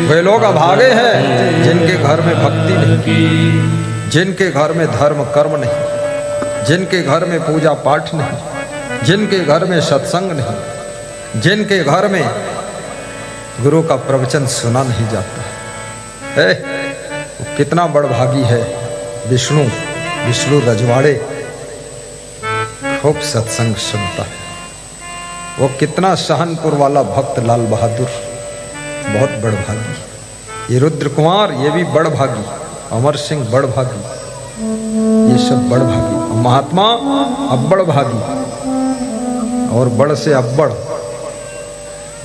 वे लोग अभागे हैं जिनके घर में भक्ति नहीं, जिनके घर में धर्म कर्म नहीं, जिनके घर में पूजा पाठ नहीं, जिनके घर में सत्संग नहीं, जिनके घर में गुरु का प्रवचन सुना नहीं जाता है। वो कितना बड़भागी है। विष्णु रजवाड़े खूब सत्संग सुनता है। वो कितना सहारनपुर वाला भक्त लाल बहादुर, बहुत बड़भागी। ये रुद्र कुमार, ये भी बड़भागी। अमर सिंह बड़भागी, ये सब बड़भागी। महात्मा अब्बड़ भागी, और बड़ से अब्बड़,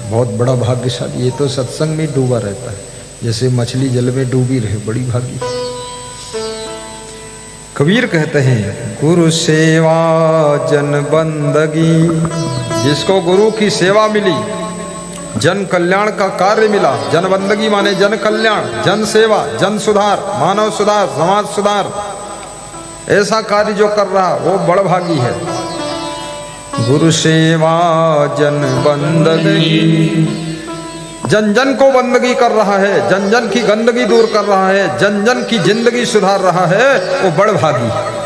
बहुत बड़ा भाग्यशाली। ये तो सत्संग में डूबा रहता है, जैसे मछली जल में डूबी रहे, बड़ी भागी। कबीर कहते हैं गुरु सेवा जन बंदगी, जिसको गुरु की सेवा मिली, जन कल्याण का कार्य मिला। जन बंदगी माने जन कल्याण, जन सेवा, जन सुधार, मानव सुधार, समाज सुधार, ऐसा कार्य जो कर रहा वो बड़भागी है। गुरु सेवा जन बंदगी, जन जन को बंदगी कर रहा है, जन जन की गंदगी दूर कर रहा है, जन जन की जिंदगी सुधार रहा है, वो बड़भागी है।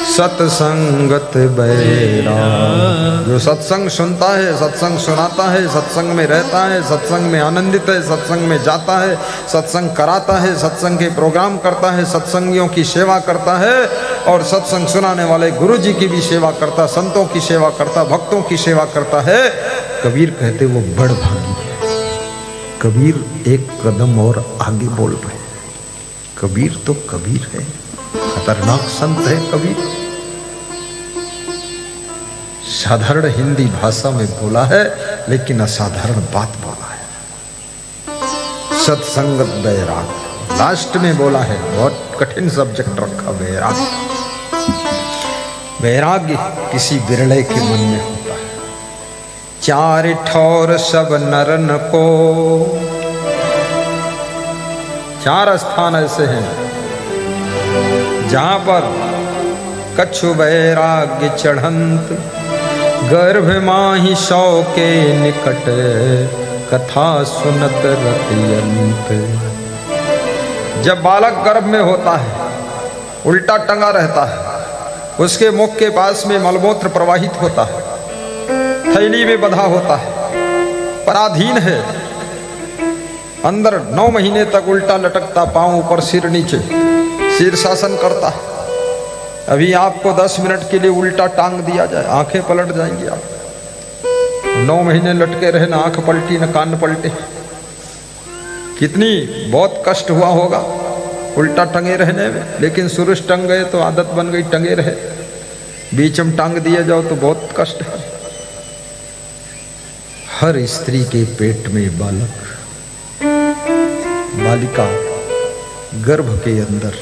सत्संगत बैराग, जो सत्संग सुनता है, सत्संग सुनाता है, सत्संग में रहता है, सत्संग में आनंदित है, सत्संग में जाता है, सत्संग कराता है, सत्संग के प्रोग्राम करता है, सत्संगियों की सेवा करता है, और सत्संग सुनाने वाले गुरु जी की भी सेवा करता, संतों की सेवा करता, भक्तों की सेवा करता है। कबीर कहते वो बड़भागी है। कबीर एक कदम और आगे बोल रहे। कबीर तो कबीर है, खतरनाक संत है कबीर। साधारण हिंदी भाषा में बोला है, लेकिन असाधारण बात बोला है। सत्संगत बैराग लास्ट में बोला है, बहुत कठिन सब्जेक्ट रखा बैराग। वैराग्य किसी बिरले के मन में होता है। चार ठौर सब नरन को, चार स्थान ऐसे हैं जहां पर कछु वैराग्य चढ़ंत, गर्भ माही सौ के निकट, कथा सुनत रतियंत। जब बालक गर्भ में होता है, उल्टा टंगा रहता है, उसके मुख के पास में मलमूत्र प्रवाहित होता है, थैली में बंधा होता है, पराधीन है, अंदर 9 महीने तक उल्टा लटकता, पांव ऊपर सिर नीचे, शीर्षासन करता है। अभी आपको 10 मिनट के लिए उल्टा टांग दिया जाए, आंखें पलट जाएंगी आप। 9 महीने लटके रहे, ना आंख पलटी ना कान पलटे। कितनी बहुत कष्ट हुआ होगा उल्टा टंगे रहने में। लेकिन सुरुष टंग गए तो आदत बन गई, टंगे रहे। बीच में टांग दिया जाओ तो बहुत कष्ट है। हर स्त्री के पेट में बालक, बालिका गर्भ के अंदर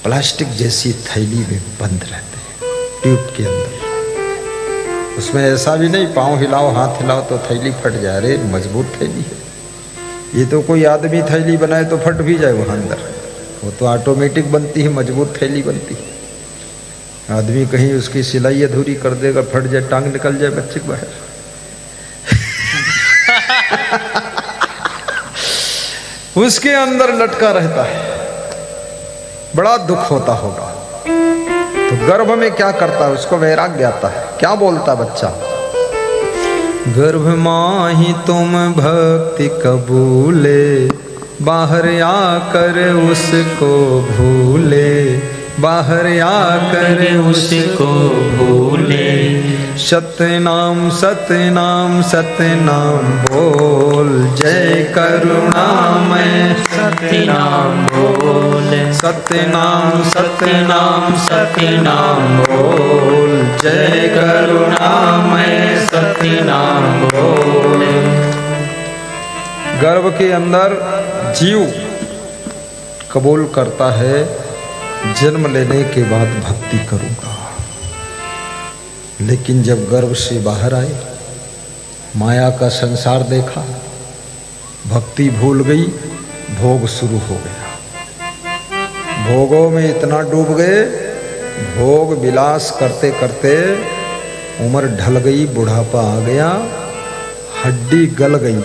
प्लास्टिक जैसी थैली में बंद रहते हैं, ट्यूब के अंदर। उसमें ऐसा भी नहीं पांव हिलाओ हाथ हिलाओ तो थैली फट जाए। अरे मजबूत थैली है ये, तो कोई आदमी थैली बनाए तो फट भी जाए वहाँ अंदर। वो तो ऑटोमेटिक बनती है, मजबूत थैली बनती है। आदमी कहीं उसकी सिलाई अधूरी कर देगा, फट जाए, टांग निकल जाए बच्चे के बाहर। उसके अंदर लटका रहता है, बड़ा दुख होता होगा। तो गर्भ में क्या करता है, उसको वैराग्य आता है। क्या बोलता बच्चा, गर्भ माही तुम भक्ति कबूले, बाहर आकर उसको भूले, बाहर आकर उसको भूले। सतनाम सतनाम सतनाम बोल, जय करुणामय सतनाम बोल। सतनाम सतनाम सतनाम बोल, जय करुणामय सतनाम बोल। गर्भ के अंदर जीव कबूल करता है, जन्म लेने के बाद भक्ति करूंगा। लेकिन जब गर्भ से बाहर आए, माया का संसार देखा, भक्ति भूल गई, भोग शुरू हो गया। भोगों में इतना डूब गए, भोग विलास करते करते उम्र ढल गई, बुढ़ापा आ गया, हड्डी गल गई,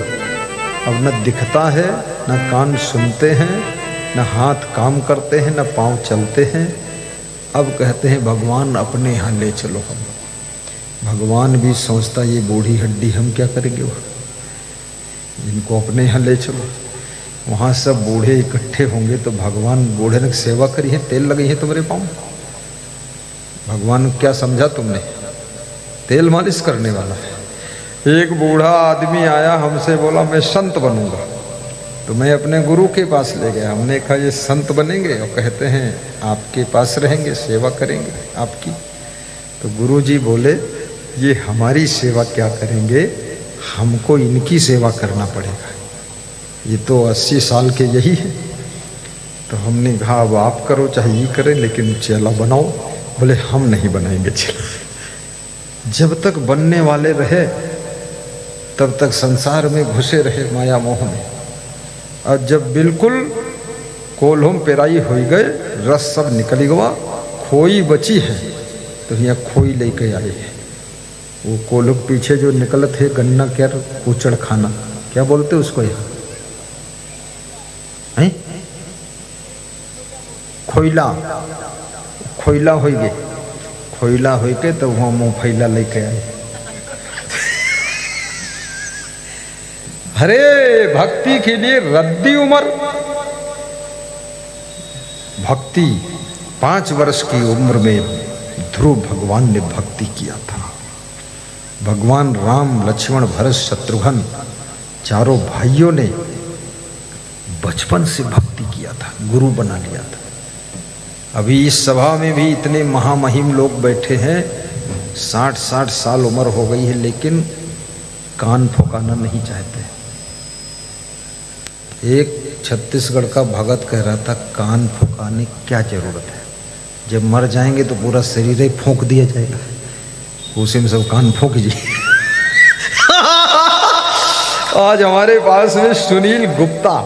अब न दिखता है, न कान सुनते हैं, न हाथ काम करते हैं, न पाँव चलते हैं। अब कहते हैं भगवान अपने यहाँ ले चलो हम। भगवान भी सोचता ये बूढ़ी हड्डी हम क्या करेंगे, वो इनको अपने यहाँ ले चलो। वहाँ सब बूढ़े इकट्ठे होंगे तो भगवान बूढ़े ने सेवा करी है, तेल लगी है तुम्हारे पाँव। भगवान क्या समझा तुमने, तेल मालिश करने वाला है। एक बूढ़ा आदमी आया हमसे बोला मैं संत बनूंगा, तो मैं अपने गुरु के पास ले गया। हमने कहा ये संत बनेंगे, और कहते हैं आपके पास रहेंगे, सेवा करेंगे आपकी। तो गुरु जी बोले ये हमारी सेवा क्या करेंगे, हमको इनकी सेवा करना पड़ेगा, ये तो 80 साल के यही है। तो हमने कहा अब आप करो चाहे ये करें, लेकिन चेला बनाओ। बोले हम नहीं बनाएंगे चेला। जब तक बनने वाले रहे तब तक संसार में घुसे रहे माया मोह में, और जब बिल्कुल कोल्हों पेराई हो गए, रस सब निकल गवा, खोई बची है, तो यहाँ खोई लेके आए हैं। वो कोल्ह पीछे जो निकल थे गन्ना क्या कुचड़ खाना, क्या बोलते उसको यहाँ है? खोइला, खोइला हो गए, खोइला हो के तो वहाँ मुँह फैला लेके आए। अरे भक्ति के लिए रद्दी उम्र, भक्ति 5 वर्ष की उम्र में ध्रुव भगवान ने भक्ति किया था। भगवान राम, लक्ष्मण, भरत, शत्रुघ्न चारों भाइयों ने बचपन से भक्ति किया था, गुरु बना लिया था। अभी इस सभा में भी इतने महामहिम लोग बैठे हैं, 60-60 साल उम्र हो गई है, लेकिन कान फुकाना नहीं चाहते। एक छत्तीसगढ़ का भगत कह रहा था कान फुकाने क्या जरूरत है, जब मर जाएंगे तो पूरा शरीर ही फूंक दिया जाएगा, उसी में सब कान फूंक जी। आज हमारे पास में सुनील गुप्ता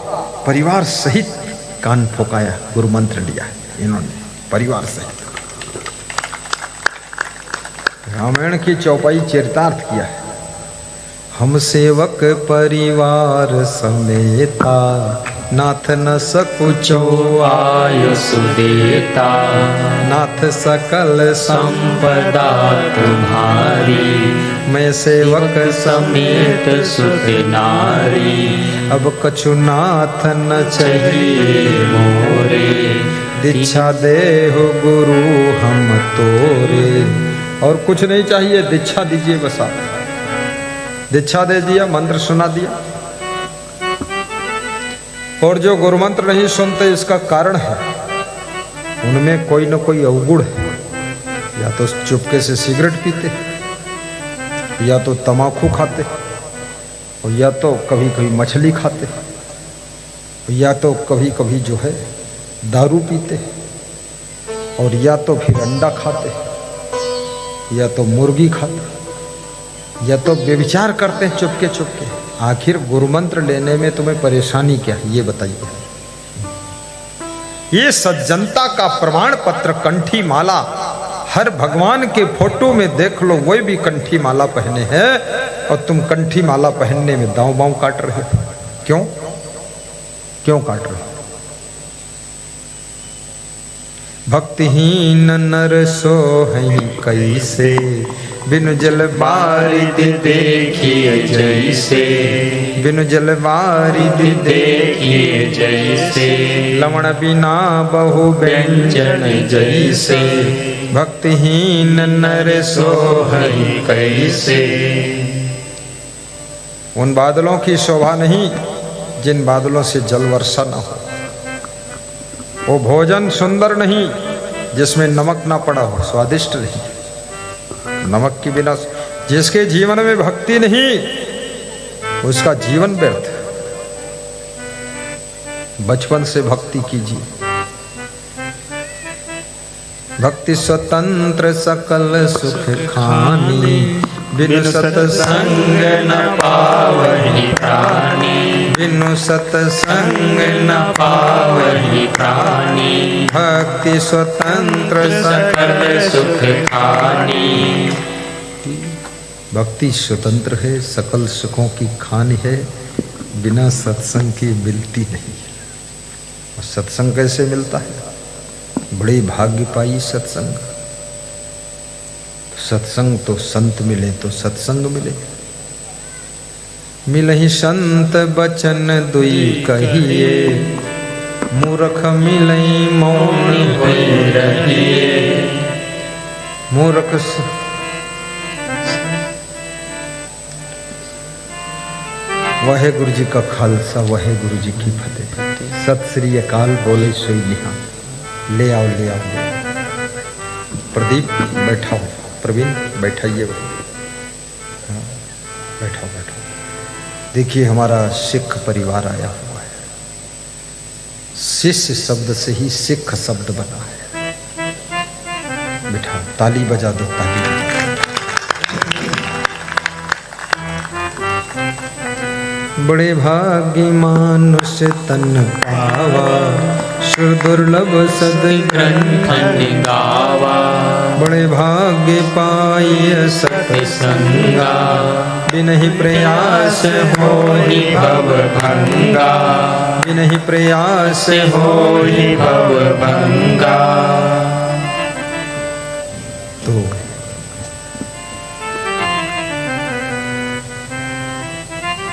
परिवार सहित कान फुकाया, गुरु मंत्र लिया इन्होंने परिवार सहित। रामायण की चौपाई चरितार्थ किया है। हम सेवक परिवार समेता, नाथ न सकुचो आयुष देता, नाथ सकल संपदा तुम्हारी, मैं सेवक समेत सुत नारी। अब कछु नाथ न चाहिए मोरे, दीक्षा दे हो गुरु हम तोरे। और कुछ नहीं चाहिए, दीक्षा दीजिए बस आप। दीक्षा दे दिया, मंत्र सुना दिया। और जो गुरु मंत्र नहीं सुनते इसका कारण है उनमें कोई न कोई अवगुण है। या तो चुपके से सिगरेट पीते, या तो तम्बाकू खाते, और या तो कभी कभी मछली खाते, या तो कभी कभी जो है दारू पीते, और या तो फिर अंडा खाते, या तो मुर्गी खाते, या तो व्यभिचार करते हैं चुपके चुपके। आखिर गुरु मंत्र लेने में तुम्हें परेशानी क्या है ये बताइए। ये सज्जनता का प्रमाण पत्र कंठी माला, हर भगवान के फोटो में देख लो, वही भी कंठी माला पहने हैं, और तुम कंठी माला पहनने में दांव बांव काट रहे हो। क्यों क्यों काट रहे हो? भक्तिहीन नर सोहई कैसे, बिनु जल बारिद देखिए जैसे, बिनु जल बारिद देखिए जैसे, लवण बिना बहु व्यंजन जैसे, भक्तिहीन नर सोहई कैसे। उन बादलों की शोभा नहीं जिन बादलों से जल वर्षा न हो, वो भोजन सुंदर नहीं जिसमें नमक ना पड़ा हो, स्वादिष्ट नहीं। नमक के बिना जिसके जीवन में भक्ति नहीं उसका जीवन व्यर्थ। बचपन से भक्ति कीजिए। भक्ति स्वतंत्र सकल सुख खानी, बिनु सतसंग न पावहि प्राणी, बिनु सतसंग न पावहि प्राणी। भक्ति स्वतंत्र सकल सुख खानी। भक्ति स्वतंत्र है, सकल सुखों की खान है। बिना सत्संग की मिलती नहीं है। और सत्संग कैसे मिलता है? बड़े भाग्य पाई सत्संग। सत्संग तो संत मिले तो सत्संग मिले। मिलहि संत बचन दुई कहिए, मूर्ख मिलहि मौन होई रहिए। मूर्ख वाहे गुरु जी का खालसा, वाहे गुरु जी की फतेह। सत श्री अकाल बोले सोई निहाल। ले आओ ले आओ ले आओ। प्रदीप बैठाओ, प्रवीण बैठाइए। हाँ बैठाओ बैठाओ। देखिए हमारा सिख परिवार आया हुआ है। शिष्य शब्द से ही सिख शब्द बना है। बैठाओ, ताली बजा दो, ताली बजा। बड़े भाग्य मानुष तन पावा, सुर दुर्लभ सद ग्रंथ गावा। बड़े भाग्य पाई सत्संगा, बिनहि प्रयास होहि भव भंगा। बिनहि प्रयास होहि भव भंगा। तो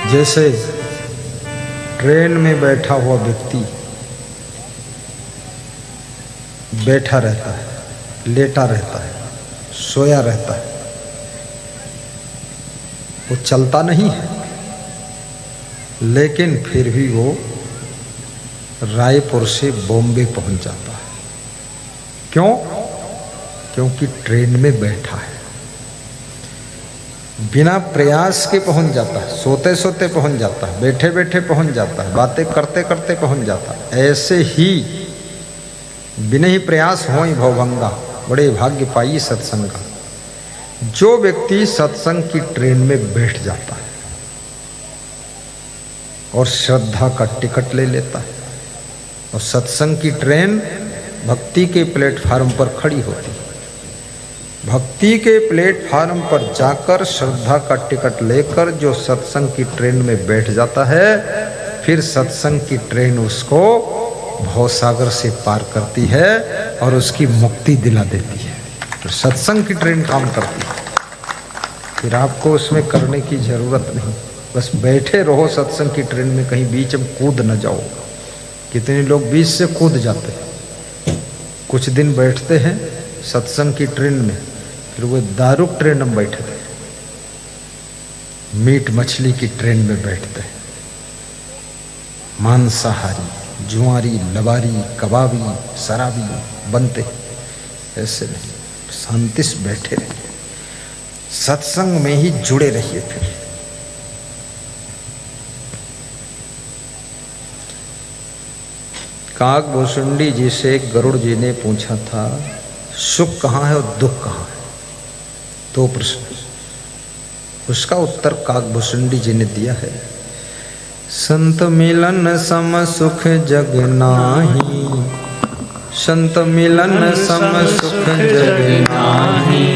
जैसे ट्रेन में बैठा हुआ व्यक्ति बैठा रहता है, लेटा रहता है, सोया रहता है, वो चलता नहीं है, लेकिन फिर भी वो रायपुर से बॉम्बे पहुंच जाता है। क्यों? क्योंकि ट्रेन में बैठा है। बिना प्रयास के पहुंच जाता है, सोते सोते पहुंच जाता है, बैठे बैठे पहुंच जाता है, बातें करते करते पहुंच जाता है। ऐसे ही बिना ही प्रयास होई भवभंगा, बड़े भाग्य पाई सत्संगा। जो व्यक्ति सत्संग की ट्रेन में बैठ जाता है और श्रद्धा का टिकट ले लेता है, और सत्संग की ट्रेन भक्ति के प्लेटफार्म पर खड़ी होती है, भक्ति के प्लेटफार्म पर जाकर श्रद्धा का टिकट लेकर जो सत्संग की ट्रेन में बैठ जाता है, फिर सत्संग की ट्रेन उसको भवसागर से पार करती है और उसकी मुक्ति दिला देती है। तो सत्संग की ट्रेन काम करती है। फिर आपको उसमें करने की जरूरत नहीं, बस बैठे रहो सत्संग की ट्रेन में, कहीं बीच में कूद न जाओ। कितने लोग बीच से कूद जाते हैं। कुछ दिन बैठते हैं सत्संग की ट्रेन में, फिर वो दारू ट्रेन में बैठे थे, मीट मछली की ट्रेन में बैठते हैं, मांसाहारी, जुआरी, लबारी, कबाबी, शराबी बनते। ऐसे नहीं, शांति से बैठे रहिए, सत्संग में ही जुड़े रहिए। फिर काग भुसुंडी जी से गरुड़ जी ने पूछा था, सुख कहाँ है और दुख कहाँ है? दो प्रश्न। उसका उत्तर काकभूषुंडी जी ने दिया है, संत मिलन सम सुख जग नाही, संत मिलन सम सुख जग नाही,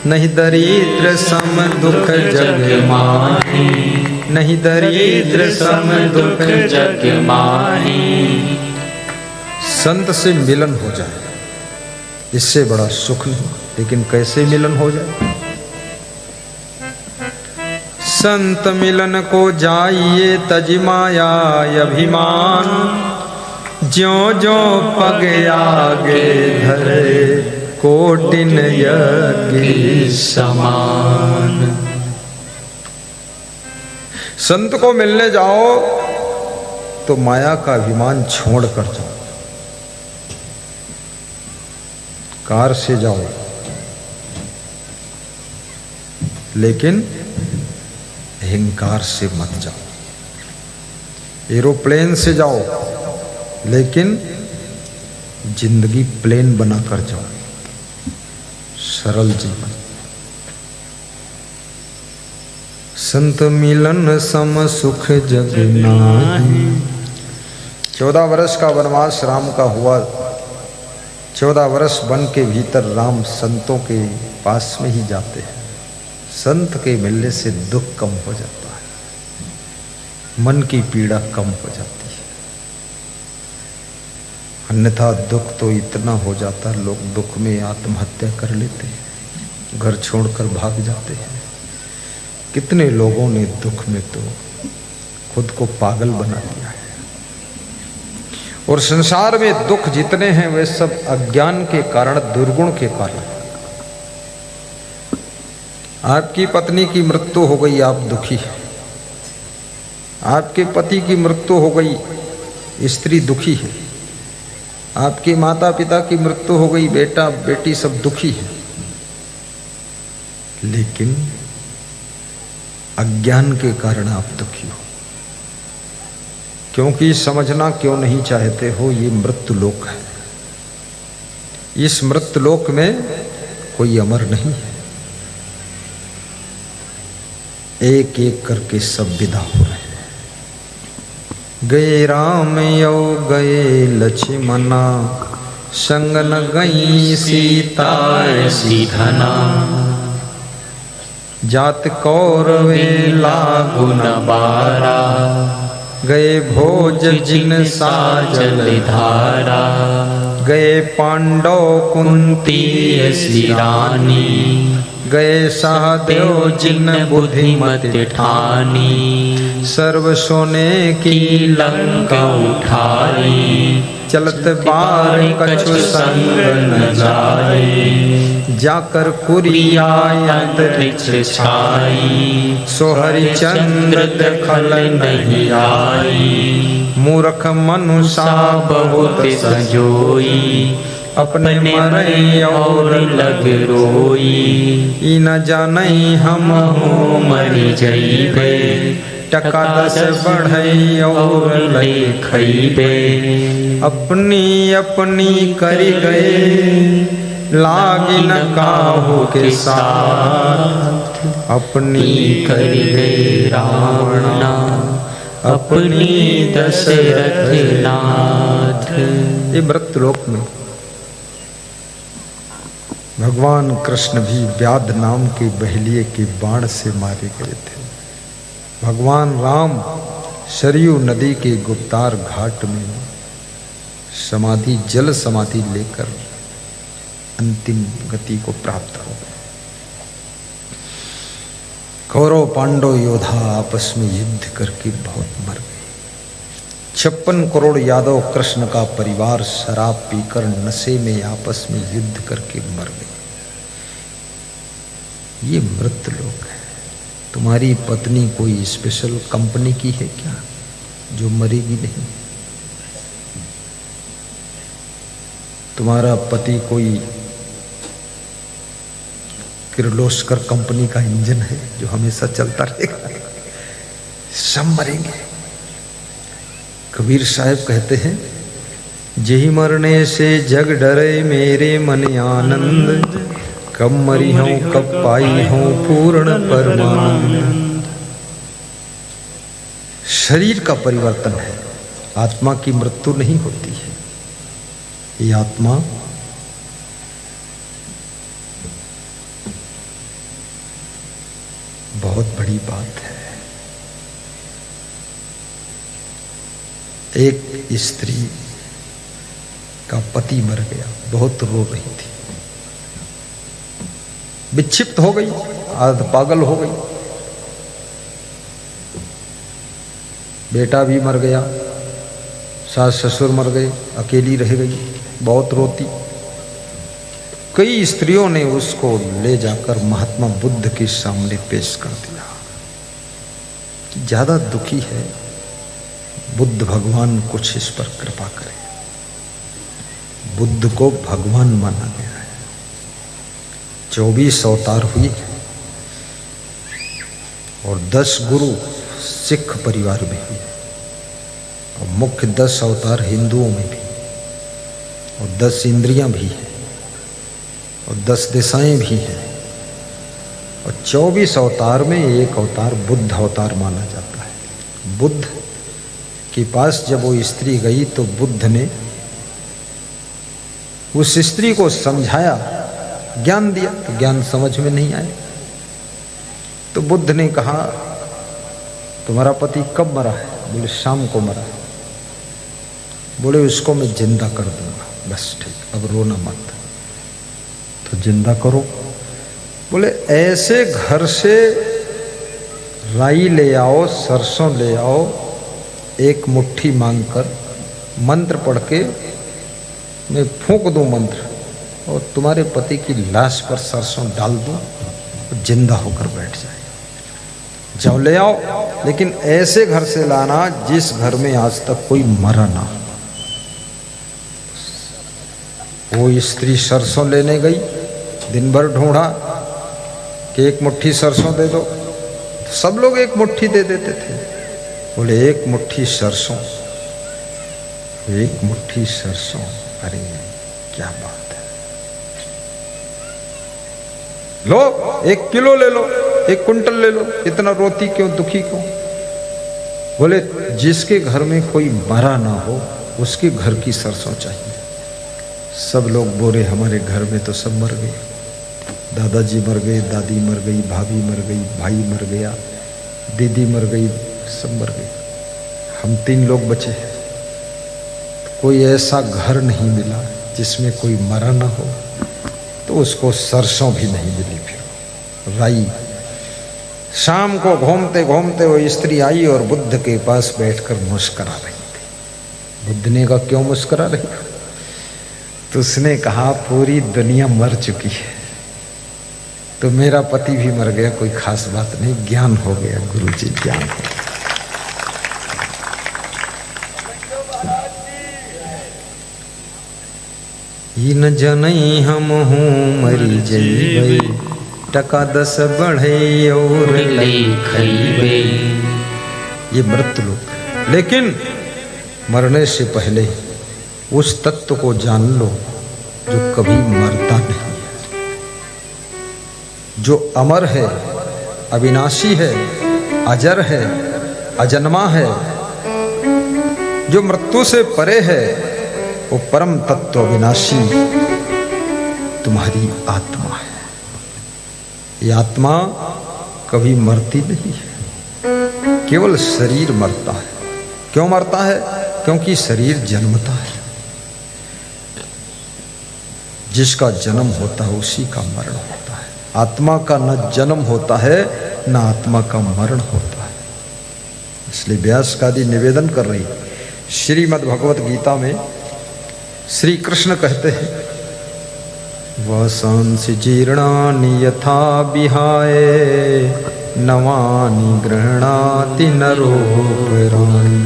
नहीं दरिद्र सम दुख जग माही, नहीं दरिद्र सम दुख जग माही। संत से मिलन हो जाए, इससे बड़ा सुख नहीं। लेकिन कैसे मिलन हो जाए? संत मिलन को जाइए तज माया अभिमान, ज्यों ज्यों पग आगे धरे कोटिन यज्ञ समान। संत को मिलने जाओ तो माया का अभिमान छोड़ कर जाओ। कार से जाओ लेकिन अहंकार से मत जाओ। एरोप्लेन से जाओ लेकिन जिंदगी प्लेन बनाकर जाओ। सरल जीवन। संत मिलन सम सुख जग नाही। 14 वर्ष का वनवास राम का हुआ। 14 वर्ष वन के भीतर राम संतों के पास में ही जाते हैं। संत के मिलने से दुख कम हो जाता है। मन की पीड़ा कम हो जाती है। अन्यथा दुख तो इतना हो जाता, लोग दुख में आत्महत्या कर लेते हैं, घर छोड़कर भाग जाते हैं। कितने लोगों ने दुख में तो खुद को पागल बना दिया है। और संसार में दुख जितने हैं वे सब अज्ञान के कारण, दुर्गुण के कारण। आपकी पत्नी की मृत्यु हो गई, आप दुखी हैं। आपके पति की मृत्यु हो गई, स्त्री दुखी है। आपके माता पिता की मृत्यु हो गई, बेटा बेटी सब दुखी है। लेकिन अज्ञान के कारण आप दुखी हो। क्योंकि समझना क्यों नहीं चाहते हो, ये मृत्यु लोक है। इस मृत्यु लोक में कोई अमर नहीं है। एक एक करके सब विदा हो रहे हैं। गए राम यो गए लक्ष्मणा, संग न गई सीता सीधना। जात कौरवे लागु न बारा, गए भोज जिन साजल धारा। गए पांडव कुंती ऐसी रानी, गए सहदेव जिन बुद्धिमत ठानी। सर्व सोने की लंका उठाई, चलत बार कछु संग न जाए। जाकर कुरिया अंतरिक्ष छाई, सो हरिचंद्र देखल नहीं आई। मूर्ख मनुष्य बहुत संजोई, अपने मरई और लग रोई। ई न जानई हम हो मरी जइबे, टका 10 बढ़ई और लई खइबे। अपनी अपनी करी गए, लागी न काहू के साथ। अपनी करी गए रावणा, अपनी दशरथ नाथ। ये मृत्युलोक में भगवान कृष्ण भी व्याध नाम के बहेलिए के बाण से मारे गए थे। भगवान राम सरयू नदी के गुप्तार घाट में समाधि, जल समाधि लेकर अंतिम गति को प्राप्त हो गए। कौरव पांडव योद्धा आपस में युद्ध करके बहुत मर गए। 56 करोड़ यादव कृष्ण का परिवार शराब पीकर नशे में आपस में युद्ध करके मर गए। ये मृत्यु लोक है। तुम्हारी पत्नी कोई स्पेशल कंपनी की है क्या जो मरेगी नहीं? तुम्हारा पति कोई किर्लोस्कर कंपनी का इंजन है जो हमेशा चलता रहेगा? सब मरेंगे। कबीर साहब कहते हैं, जेहि मरने से जग डरे मेरे मन आनंद। कब मरी हूं कब पाई हूं पूर्ण परमानंद। शरीर का परिवर्तन है, आत्मा की मृत्यु नहीं होती है। ये आत्मा बहुत बड़ी बात है। एक स्त्री का पति मर गया, बहुत रो रही थी, विक्षिप्त हो गई, आध पागल हो गई। बेटा भी मर गया, सास ससुर मर गए, अकेली रह गई, बहुत रोती। कई स्त्रियों ने उसको ले जाकर महात्मा बुद्ध के सामने पेश कर दिया कि ज्यादा दुखी है, बुद्ध भगवान कुछ इस पर कृपा करें। बुद्ध को भगवान माना गया है। 24 अवतार हुए और 10 गुरु सिख परिवार में हुए और मुख्य 10 अवतार हिंदुओं में भी, और 10 इंद्रियां भी हैं और 10 दिशाएं भी हैं, और 24 अवतार में एक अवतार बुद्ध अवतार माना जाता है। बुद्ध के पास जब वो स्त्री गई तो बुद्ध ने उस स्त्री को समझाया, ज्ञान दिया, तो ज्ञान समझ में नहीं आया। तो बुद्ध ने कहा, तुम्हारा पति कब मरा है? बोले शाम को मरा है। बोले उसको मैं जिंदा कर दूंगा। बस ठीक, अब रोना मत। तो जिंदा करो। बोले ऐसे घर से राई ले आओ, सरसों ले आओ, एक मुट्ठी मांगकर मंत्र पढ़ के मैं फूंक दूं मंत्र, और तुम्हारे पति की लाश पर सरसों डाल दूं, जिंदा होकर बैठ जाए। जाओ ले आओ, लेकिन ऐसे घर से लाना जिस घर में आज तक कोई मरा ना हो। वो स्त्री सरसों लेने गई, दिन भर ढूंढा कि एक मुट्ठी सरसों दे दो, तो सब लोग एक मुट्ठी दे देते थे। बोले एक मुट्ठी सरसों, एक मुट्ठी सरसों, अरे क्या बात है, लो 1 किलो ले लो, 1 कुंटल ले लो, इतना रोती क्यों, दुखी क्यों? बोले जिसके घर में कोई मरा ना हो उसके घर की सरसों चाहिए। सब लोग बोले हमारे घर में तो सब मर गए, दादाजी मर गए, दादी मर गई, भाभी मर गई, भाई मर गया, दीदी मर गई, सब मर गए, हम 3 लोग बचे हैं। कोई ऐसा घर नहीं मिला जिसमें कोई मरा ना हो, तो उसको सरसों भी नहीं मिली। फिर राई शाम को घूमते घूमते वो स्त्री आई और बुद्ध के पास बैठकर मुस्करा रही थी। बुद्ध ने कहा क्यों मुस्करा रही? तो उसने कहा पूरी दुनिया मर चुकी है, तो मेरा पति भी मर गया, कोई खास बात नहीं, ज्ञान हो गया गुरुजी, ज्ञान हो गया। इन जनई हम हूँ मरी जइबै, टका 10 बढ़े और ले खइबे। ये मृत लोग। लेकिन मरने से पहले उस तत्व को जान लो जो कभी मरता नहीं है, जो अमर है, अविनाशी है, अजर है, अजन्मा है, जो मृत्यु से परे है, वो परम तत्व अविनाशी तुम्हारी आत्मा है। ये आत्मा कभी मरती नहीं है, केवल शरीर मरता है। क्यों मरता है? क्योंकि शरीर जन्मता है। जिसका जन्म होता है उसी का मरण होता है। आत्मा का न जन्म होता है न आत्मा का मरण होता है। इसलिए व्यास आदि निवेदन कर रही। श्रीमद् भगवत गीता में श्री कृष्ण कहते हैं वासांसि जीर्णानि यथा विहाय नवानि गृह्णाति नरोपराणि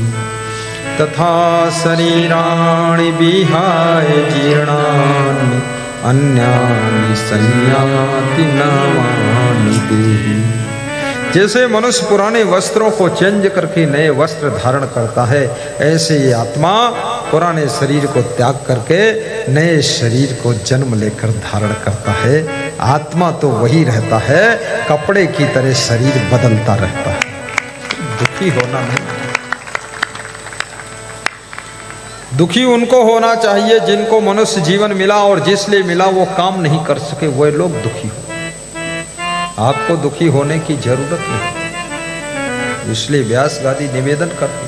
तथा शरीराणि विहाय जीर्णानि अन्यानि संयाति नवानि देहि। जैसे मनुष्य पुराने वस्त्रों को चेंज करके नए वस्त्र धारण करता है, ऐसे ये आत्मा पुराने शरीर को त्याग करके नए शरीर को जन्म लेकर धारण करता है। आत्मा तो वही रहता है, कपड़े की तरह शरीर बदलता रहता है। दुखी होना नहीं। दुखी उनको होना चाहिए जिनको मनुष्य जीवन मिला और जिसलिए मिला वो काम नहीं कर सके, वह लोग दुखी हो। आपको दुखी होने की जरूरत नहीं। इसलिए व्यास गादी निवेदन करती,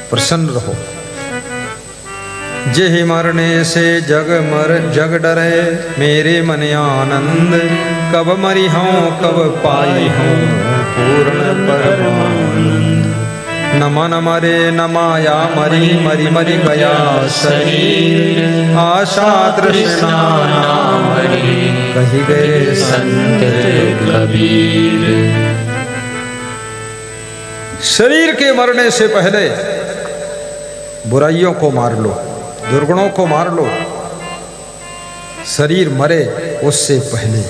प्रसन्न रहो। जे मरने से जग डरे, मेरे मन आनंद, कब मरी हूँ कब पाई हूँ पूर्ण परमानंद। न मन मरे न माया मरी, मरी मरी गया शरीर, आशा तृष्णा ना मरी, कही गए संत कबीर। शरीर के मरने से पहले बुराइयों को मार लो, दुर्गुणों को मार लो। शरीर मरे उससे पहले